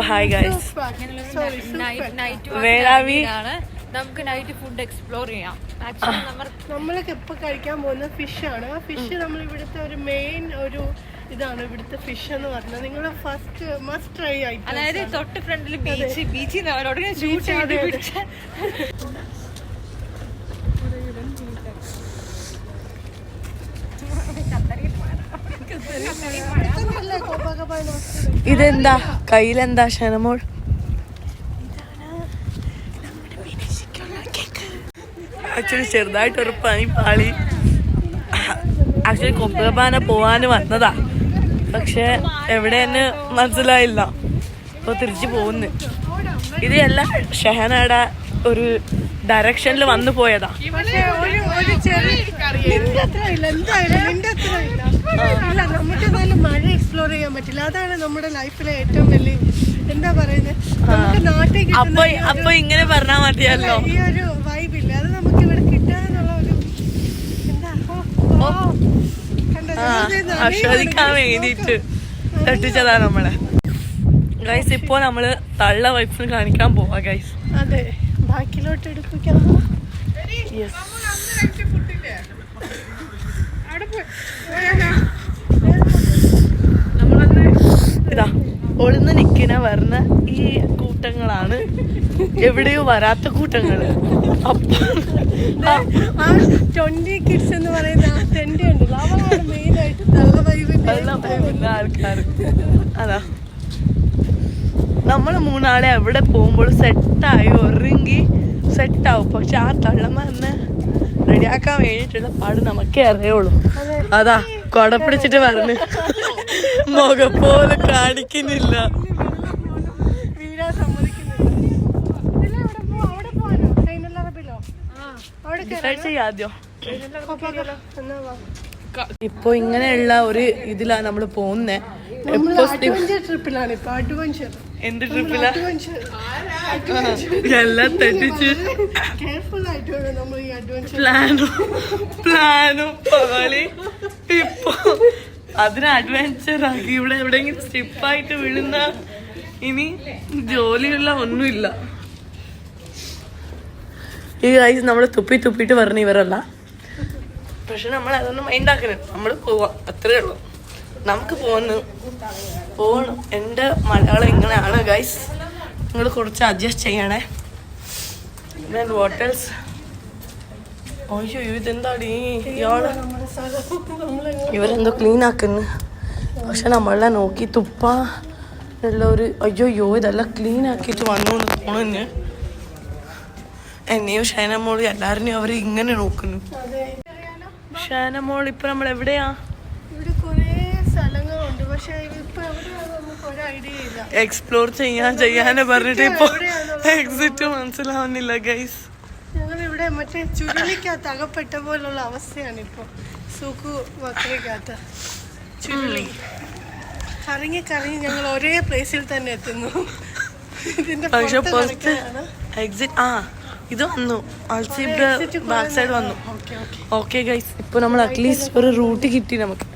Hi guys, നമുക്ക് night food explore ചെയ്യാം. നമ്മളൊക്കെ ഇപ്പൊ കഴിക്കാൻ പോകുന്ന ഫിഷ് ആണ്. ആ ഫിഷ് നമ്മൾ ഇവിടുത്തെ ഒരു മെയിൻ ഒരു ഇതാണ് ഇവിടുത്തെ ഫിഷ് എന്ന് പറഞ്ഞാൽ നിങ്ങൾ ഫസ്റ്റ് മസ്റ്റ് ട്രൈ ആയിട്ട്. അതായത് തൊട്ട് ഫ്രണ്ടിൽ ബീച്ചിൽ അവരോട് ഷൂട്ട് ചെയ്ത് ഇതെന്താ കയ്യിലെന്താ ഷനമോൾ? ആക്ച്വലി ചെറുതായിട്ടൊരു പനി പാളി. ആക്ച്വലി കൊപ്പകപ്പാന പോവാന് വന്നതാ, പക്ഷെ എവിടെയെന്ന് മനസ്സിലായില്ല. അപ്പൊ തിരിച്ചു പോകുന്നു. ഇത് എല്ലാം ഷഹനയുടെ ഒരു ഡയറക്ഷനിൽ വന്നു പോയതാ. നമുക്ക് എന്തായാലും മഴ എക്സ്പ്ലോർ ചെയ്യാൻ പറ്റില്ല. അതാണ് നമ്മുടെ ലൈഫിലെ ഏറ്റവും വലിയ എന്താ പറയുന്നത്, നമുക്ക് നാട്ടിൽ അപ്പൊ ഇങ്ങനെ പറഞ്ഞാൽ മതിയല്ലോ. ഈ ഒരു വൈബില്ല, അത് നമുക്ക് ഇവിടെ കിട്ടാനുള്ള ഒരു ആസ്വദിക്കാൻ വേണ്ടിട്ട് തട്ടിച്ചതാ നമ്മളെ. ഗൈസ് ഇപ്പൊ നമ്മള് തള്ള വൈബ്സിന് കാണിക്കാൻ പോവാ ഗൈസ്. അതെ, ബാക്കിലോട്ട് എടുപ്പിക്കാം. ഇതാ ഒളിന്ന് നിൽക്കുന്ന വരുന്ന ഈ കൂട്ടങ്ങളാണ് എവിടെയോ വരാത്ത കൂട്ടങ്ങള്. ആ 20 കിഡ്സ് എന്ന് പറയുന്ന ആ തെണ്ടി ഉണ്ടല്ലോ, അവരാണ് മെയിൻ ആയിട്ട് തള്ള വൈബിന്റെ ആൾക്കാർ. അതാ നമ്മള് മൂന്നാളെ എവിടെ പോകുമ്പോൾ സെറ്റായി ഒരുങ്ങി സെറ്റാവും. പക്ഷെ ആ തള്ളമ്മ റെഡിയാക്കാൻ വേണ്ടിയിട്ടുള്ള പാട് നമുക്കേ അറിയുള്ളൂ. അതാ കൊട പിടിച്ചിട്ട് പറഞ്ഞു, മുഖം പോലെ കാണിക്കുന്നില്ല. ആദ്യം ഇപ്പൊ ഇങ്ങനെയുള്ള ഒരു ഇതിലാ നമ്മള് പോകുന്നേ. ട്രിപ്പിലാണ് ഇപ്പൊ. അഡ്വഞ്ചർ എന്ത് ട്രിപ്പിലാ? എല്ലാം തെറ്റിച്ച് പ്ലാനും പാളി. ഇപ്പൊ അതിന് അഡ്വഞ്ചർ ആക്കി ഇവിടെ എവിടെയെങ്കിലും സ്റ്റിപ്പായിട്ട് വീഴുന്ന ഇനി ജോലിയുള്ള ഒന്നുമില്ല. ഈ കാര്യം നമ്മള് തുപ്പിട്ട് പറഞ്ഞു ഇവരല്ല, പക്ഷെ നമ്മൾ അതൊന്നും മൈൻഡാക്കരുത്. നമ്മള് പോവാ, അത്രേ ഉള്ളൂ. നമുക്ക് പോകണം. എൻ്റെ മലയാളം ഇങ്ങനെയാണ് ഗൈസ്, നിങ്ങൾ കുറച്ച് അഡ്ജസ്റ്റ് ചെയ്യണേ. ഹോട്ടൽസ് അയ്യോ ഇതെന്താടി ഇവരെന്തോ ക്ലീൻ ആക്കുന്നു, പക്ഷെ നമ്മളെ നോക്കി തുപ്പാ ഉള്ള ഒരു അയ്യോ ഇതെല്ലാം ക്ലീൻ ആക്കിയിട്ട് വന്നു എന്ന് തോന്നുന്നു. എന്നെയോ ഷാനമോളി എല്ലാവരെയും അവർ ഇങ്ങനെ നോക്കുന്നു. ഷാനമോൾ ഇപ്പൊ നമ്മൾ എവിടെയാ? എക്സ്പ്ലോർ ചെയ്യാന് പറഞ്ഞിട്ട് ഇപ്പൊ എക്സിറ്റ് മനസ്സിലാവുന്നില്ല ഗൈസ്. ഞങ്ങളിവിടെ മറ്റേ ചുരുളിക്കകത്ത് അകപ്പെട്ട പോലുള്ള അവസ്ഥയാണ് ഇപ്പൊ. സൂക്കു വക്രക്കകത്ത് ചുരുളി കറങ്ങി ഞങ്ങൾ ഒരേ പ്ലേസിൽ തന്നെ എത്തുന്നു. പക്ഷെ പുറത്ത് എക്സിറ്റ് ഇത് വന്നു, അൾസീബ്ര ബാക്ക് സൈഡ് വന്നു. ഓക്കെ ഗൈസ്, ഇപ്പൊ നമ്മൾ അറ്റ്ലീസ്റ്റ് ഒരു റൂട്ട് കിട്ടി നമുക്ക്.